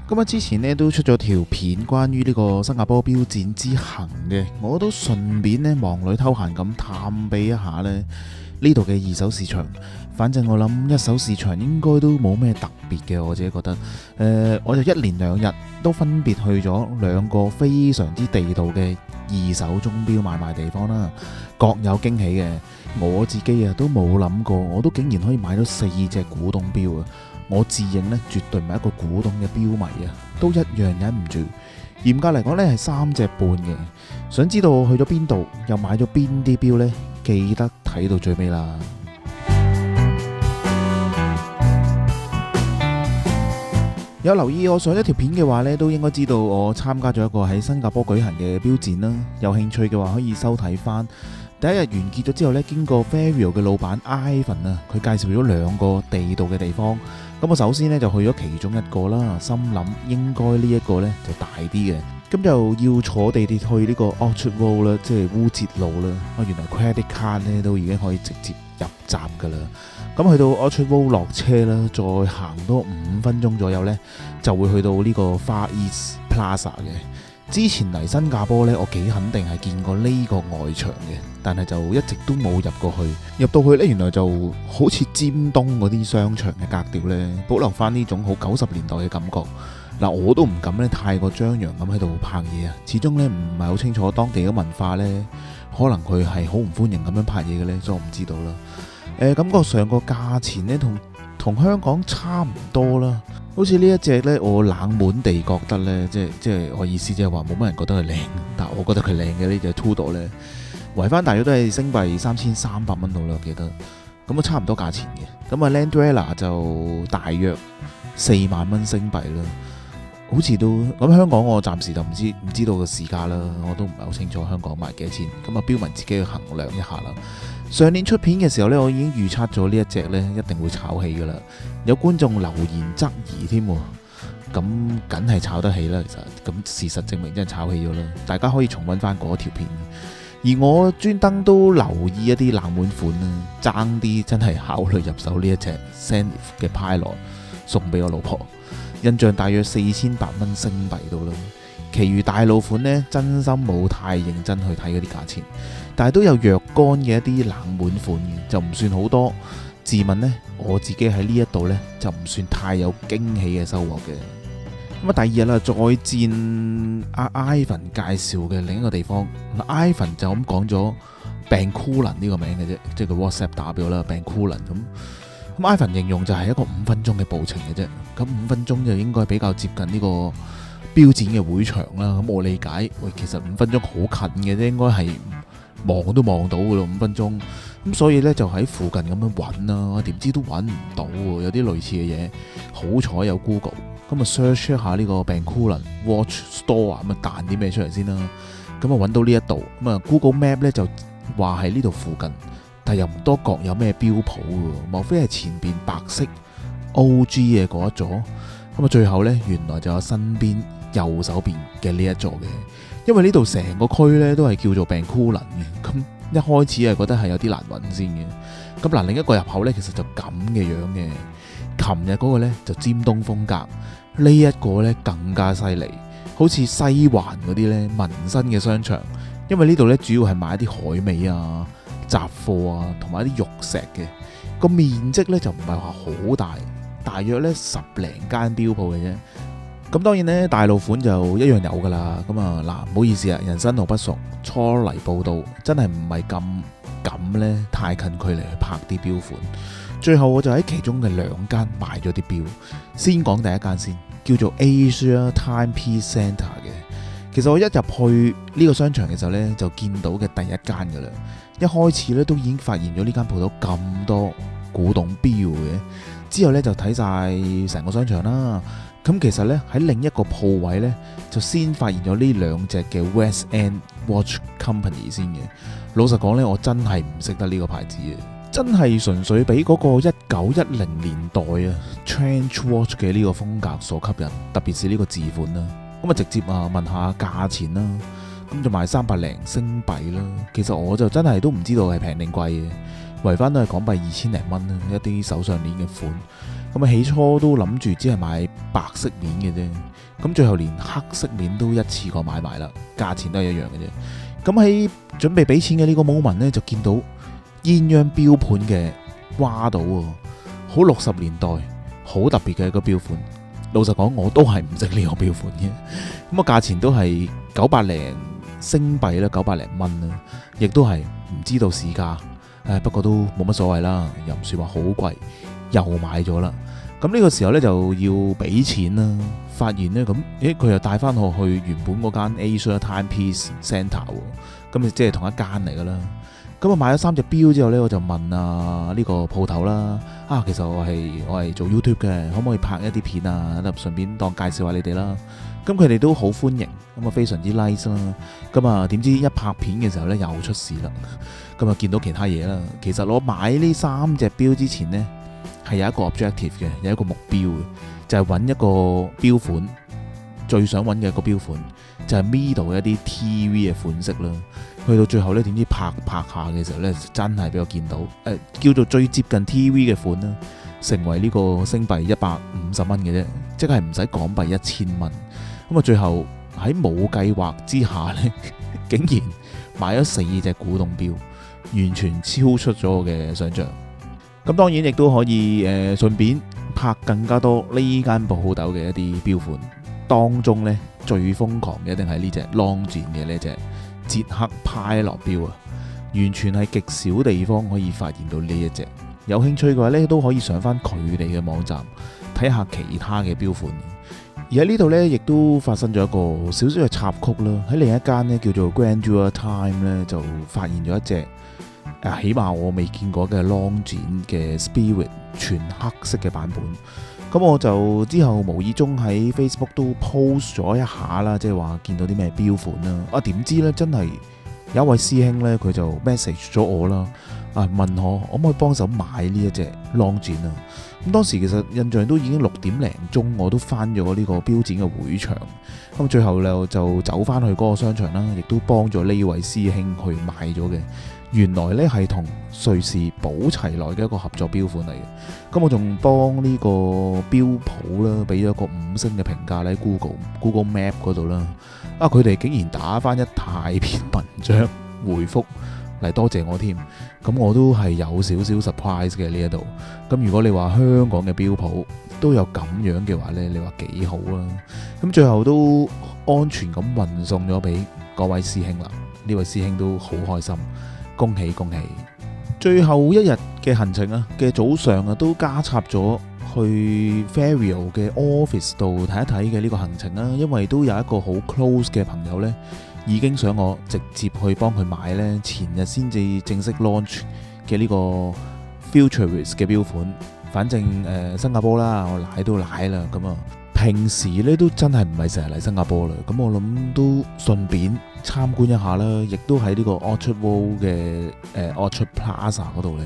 咁之前呢都出咗條片關於呢個新加坡標展之行嘅，我都順便呢忙裏偷閒咁探秘一下呢度嘅二手市場。反正我諗一手市場應該都冇咩特別嘅，我自己覺得。我就一連2日都分別去咗2個非常之地道嘅二手鐘錶買賣地方啦，各有驚喜嘅。我自己都冇諗過，我都竟然可以買到4隻古董錶啊！我自認呢絕對唔係一個古董嘅錶迷啊，都一樣忍唔住。嚴格嚟講呢係3隻半嘅。想知道我去咗邊度，又買咗邊啲錶呢？記得睇到最尾啦。有留意我上一條片嘅話呢，都應該知道我參加咗一個喺新加坡舉行嘅錶展啦。有興趣嘅話可以收睇翻。第一日完結咗之後呢，經過 Fairview 嘅老闆 Ivan 啊，佢介紹咗2個地道嘅地方。咁我首先呢就去咗其中一個啦，心諗應該呢一個呢就大啲嘅。咁就要坐地鐵去呢個 Orchard Road 啦，即係烏節路啦。原來 credit card 呢都已經可以直接入閘噶啦。咁去到 Orchard Road 落車啦，再行多5分鐘左右呢，就會去到呢個 Far East Plaza 嘅。之前嚟新加坡呢，我幾肯定係見過呢個外牆嘅，但係就一直都冇入過去。入到去呢，原來就好似尖東嗰啲商場嘅格調呢，保留翻呢種好90年代嘅感覺。嗱，我都唔敢呢太過張揚咁喺度拍嘢啊，始終呢唔係好清楚當地嘅文化呢，可能佢係好唔歡迎咁樣拍嘢嘅呢，所以我唔知道啦。感覺上個價錢呢同香港差唔多啦。好似呢一隻呢，我冷門地覺得呢，即係我意思即係話冇乜人覺得佢靚，但我覺得佢靚嘅呢隻 Tudor 呢，圍翻大約都係星幣3300蚊到啦，我記得。咁差唔多價錢嘅。咁Landrailer 就大約4萬蚊星幣啦，好似都咁。香港我暫時就唔知道個市價啦，我都唔係好清楚香港賣幾多錢。咁標民自己去衡量一下啦。上年出片嘅時候呢，我已經預測咗呢一隻呢一定會炒起噶啦。有觀眾留言質疑添，咁梗係炒得起啦。其實咁事實證明真係炒起咗啦。大家可以重溫翻嗰條片。而我專登都留意一啲冷門款啦，爭啲真係考慮入手呢一隻 Zenith 嘅 Pilot 送俾我老婆，印象大約4800蚊星幣到啦。其餘大路款呢，真心冇太認真去睇嗰啲價錢，但係都有若干嘅一啲冷門款嘅，就唔算好多。自問呢，我自己喺呢一度呢，就唔算太有驚喜嘅收穫嘅。咁第2日啦，再戰阿 Ivan 介紹嘅另一個地方。Ivan 就咁講咗 Bencoolen 呢個名嘅啫，即係佢 WhatsApp 打俾我啦 Bencoolen 咁 Ivan 形容就係一個5分鐘嘅步程嘅啫。咁5分鐘就應該比較接近呢個標展嘅會場啦。咁我理解，其實5分鐘好近嘅啫，應該係望都望到噶咯，5分鐘。咁所以呢，就喺附近咁樣揾啦，點知都揾唔到喎，有啲類似嘅嘢。好彩有 Google， 咁啊 search 一下呢個 Bencoolen Watch Store， 咁啊彈啲咩出嚟先啦。咁啊揾到呢一度，咁啊 Google Map 呢就話喺呢度附近，但又唔多覺有咩標鋪喎，莫非係前邊白色 OG 嘅嗰一座？咁啊最後呢，原來就有身邊右手邊嘅呢一座嘅，因為呢度成個區呢都係叫做 Bencoolen 嘅。咁一開始係覺得係有啲難揾先嘅。咁嗱，另一個入口呢，其實就咁嘅樣嘅。琴日嗰個呢，就尖東風格，呢一個呢更加犀利，好似西環嗰啲呢民生嘅商場。因為呢度呢主要係買一啲海味啊、雜貨啊，同埋一啲玉石嘅。個面積呢就唔係話好大，大約呢10零間標鋪嘅啫。咁當然呢，大路款就一樣有噶啦。咁啊嗱，唔好意思啊，人生路不熟，初嚟報道，真係唔係咁敢呢太近距離去拍啲標款。最後我就喺其中嘅2間買咗啲標。先講第一間先，叫做 Asia Timepiece Centre 嘅。其實我一入去呢個商場嘅時候呢，就見到嘅第一間噶啦。一開始呢，都已經發現咗呢間鋪頭咁多古董標嘅，之後呢，就睇晒成個商場啦。咁其實呢，喺另一個鋪位呢，就先發現咗呢2隻嘅 West End Watch Company 先嘅。老實講呢，我真係唔識得呢個牌子嘅，真係純粹俾嗰個1910年代啊 Trench Watch 嘅呢個風格所吸引，特別是呢個字款啦。咁啊直接問下價錢啦，咁就賣300零星幣啦。其實我就真係都唔知道係平定貴嘅，圍翻都係港幣2000零蚊啦，一啲手上鏈嘅款。咁啊起初都諗住只係買白色面嘅啫，咁最後連黑色面都一次過買埋啦，價錢都係一樣嘅啫。咁喺準備俾錢嘅呢個 moment 呢，就見到鴛鴦標盤嘅蛙島喎，好60年代，好特別嘅一個標款。老實講，我都係唔識呢個標款嘅。咁啊價錢都係900零星幣啦，900零蚊啦，亦都係唔知道市價。不過都冇乜所謂啦，又唔算話好貴，又買咗啦。咁呢個時候呢，就要俾錢啦，發現呢，咁，佢又帶翻我去原本嗰間 Asia Timepiece Centre 喎，咁即係同一間嚟噶啦。咁啊買咗3隻錶之後呢，我就問呢個鋪頭啦，其實我係做 YouTube 嘅，可唔可以拍一啲片啊？順便當介紹下你哋啦。咁佢哋都好歡迎，咁啊非常之 nice 啦。咁啊點知一拍片嘅時候呢，又出事啦。咁啊見到其他嘢啦。其實我買呢3隻錶之前呢，係有一個 objective 嘅，有一個目標嘅，就係揾一個錶款，最想揾嘅一個錶款，就係 middle 一啲 TV 嘅款式啦。去到最後呢，點知拍下嘅時候呢，真係俾我見到，叫做最接近 TV 嘅款啦，成為呢個星幣150蚊嘅啫，即係唔使港幣1000蚊。咁啊，最後喺冇計劃之下呢，竟然買咗4隻古董錶，完全超出咗我嘅想象。咁當然亦都可以順便拍更加多呢間鋪頭嘅一啲錶款，當中呢，最瘋狂嘅一定係呢隻 Longines 嘅呢隻捷克派樂錶啊，完全係極少地方可以發現到呢一隻。有興趣嘅話呢，都可以上翻佢哋嘅網站睇下其他嘅錶款。而喺呢度呢，亦都發生咗一個少少嘅插曲啦。喺另一間呢，叫做 Grandeur Time 呢，就發現咗一隻起碼我未見過嘅 Longines 嘅 Spirit 全黑色嘅版本。咁我就之後無意中喺 Facebook 都 post 咗一下啦，即係話見到啲咩錶款啦。點知呢，真係有一位師兄呢，佢就 message 咗我啦，問我可唔可以幫手買呢一隻 Longines 啊。咁當時其實印象都已經6點零鐘，我都翻咗呢個錶展嘅會場。咁最後就走翻去嗰個商場啦，亦都幫咗呢位師兄去買咗嘅。原來呢係同瑞士寶齊來嘅一個合作錶款嚟嘅。咁我仲幫呢個錶鋪啦，俾咗一個5星嘅評價喺 Google Map 嗰度啦。佢哋竟然打翻一大篇文章回覆嚟多謝我添。咁我都係有少少 surprise 嘅呢一度。咁如果你話香港嘅錶鋪都有咁樣嘅話呢，你話幾好啊？咁最後都安全咁運送咗俾嗰位師兄啦。呢位師兄都好開心，恭喜恭喜！最後一日嘅行程嘅早上都加插咗去 Ferio 嘅 office 度睇一睇嘅呢個行程啦。因為都有一個好 close 嘅朋友呢，已經想我直接去幫佢買呢前日先至正式 launch 嘅呢個 Futurist 嘅錶款。反正新加坡啦，我奶都奶啦。咁平時呢都真係唔係成日嚟新加坡啦。咁我諗都順便參觀一下啦。亦都喺呢個 Orchard Road 嘅Orchard Plaza 嗰度呢。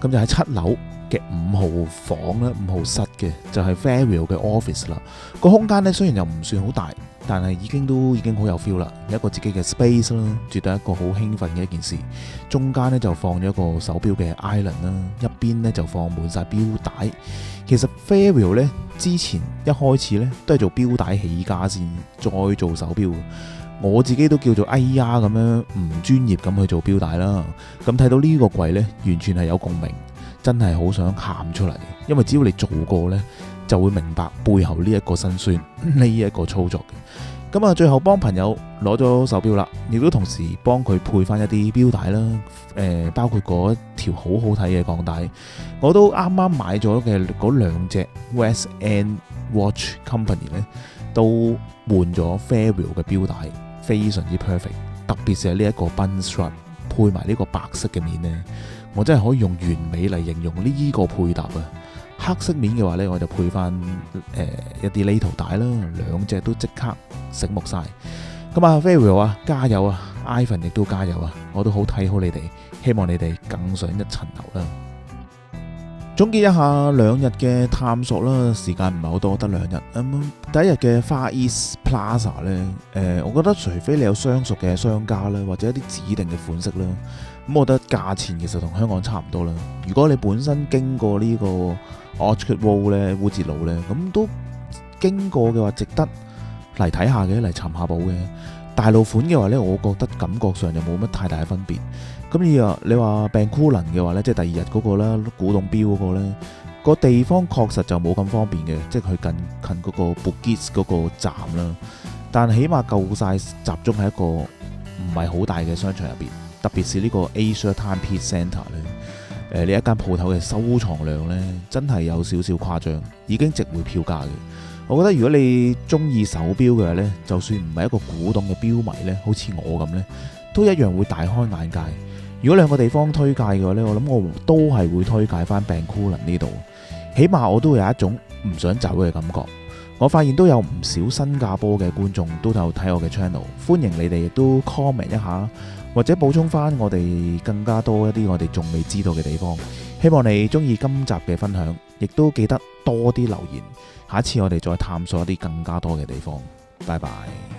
咁就喺7樓嘅5號房啦，5號室嘅就係 Ferio 嘅 office 啦。個空間呢雖然又唔算好大，但係已經好有 feel 啦，有一個自己嘅 space 啦，絕對係一個好興奮嘅一件事。中間呢就放咗一個手錶嘅 island 啦，一邊呢就放滿晒錶帶。其實 Ferio 呢之前一開始呢都係做錶帶起家先，再做手錶。我自己都叫做哎呀咁樣唔專業咁去做錶帶啦。咁睇到呢個櫃呢，完全係有共鳴，真係好想喊出嚟。因為只要你做過呢，就會明白背後呢一個辛酸，呢一個操作嘅。咁最後幫朋友攞咗手錶啦，亦都同時幫佢配翻一啲錶帶啦。包括嗰一條好好睇嘅鋼帶，我都啱啱買咗嘅嗰2隻 West End Watch Company 呢，都換咗 Ferio 嘅錶帶，非常之 perfect。特別是係呢一個 Bund Strap 配埋呢個白色嘅面呢，我真係可以用完美嚟形容呢個配搭啊！黑色面嘅話呢，我就配翻一啲呢圖帶啦，2隻都即刻醒目晒。咁Ferio加油啊 ！Ivan 亦都加油啊！我都好睇好你哋，希望你哋更上一層樓啦〜總結一下2日嘅探索啦，時間唔係好多，得2日。第一日嘅 Far East Plaza 呢，我覺得除非你有相熟嘅商家啦，或者一啲指定嘅款式啦，咁我覺得價錢其實同香港差唔多啦。如果你本身經過呢個 Orchard Road 咧，烏節路呢，咁都經過嘅話，值得嚟睇下嘅，嚟尋下寶嘅。大路款嘅話呢，我覺得感覺上就冇乜太大嘅分別。咁你話Bencoolen嘅話呢，即係第2日嗰個啦，古董錶嗰個呢，個地方確實就冇咁方便嘅，即係佢近嗰個 Bugis 嗰個站啦。但起碼夠晒集中喺一個唔係好大嘅商場入邊，特別是呢個 Asia Timepiece Centre 呢，呢一間鋪頭嘅收藏量呢，真係有少少誇張，已經值回票價嘅。我覺得如果你中意手錶嘅話呢，就算唔係一個古董嘅錶迷呢，好似我咁呢，都一樣會大開眼界。如果兩個地方推介嘅話呢，我諗我都係會推介翻Bencoolen呢度，起碼我都會有一種唔想走嘅感覺。我發現都有唔少新加坡嘅觀眾都有睇我嘅 channel， 歡迎你哋亦都 comment 一下，或者補充翻我哋更加多一啲我哋仲未知道嘅地方。希望你中意今集嘅分享，亦都記得多啲留言，下一次我哋再探索一啲更加多嘅地方。拜拜。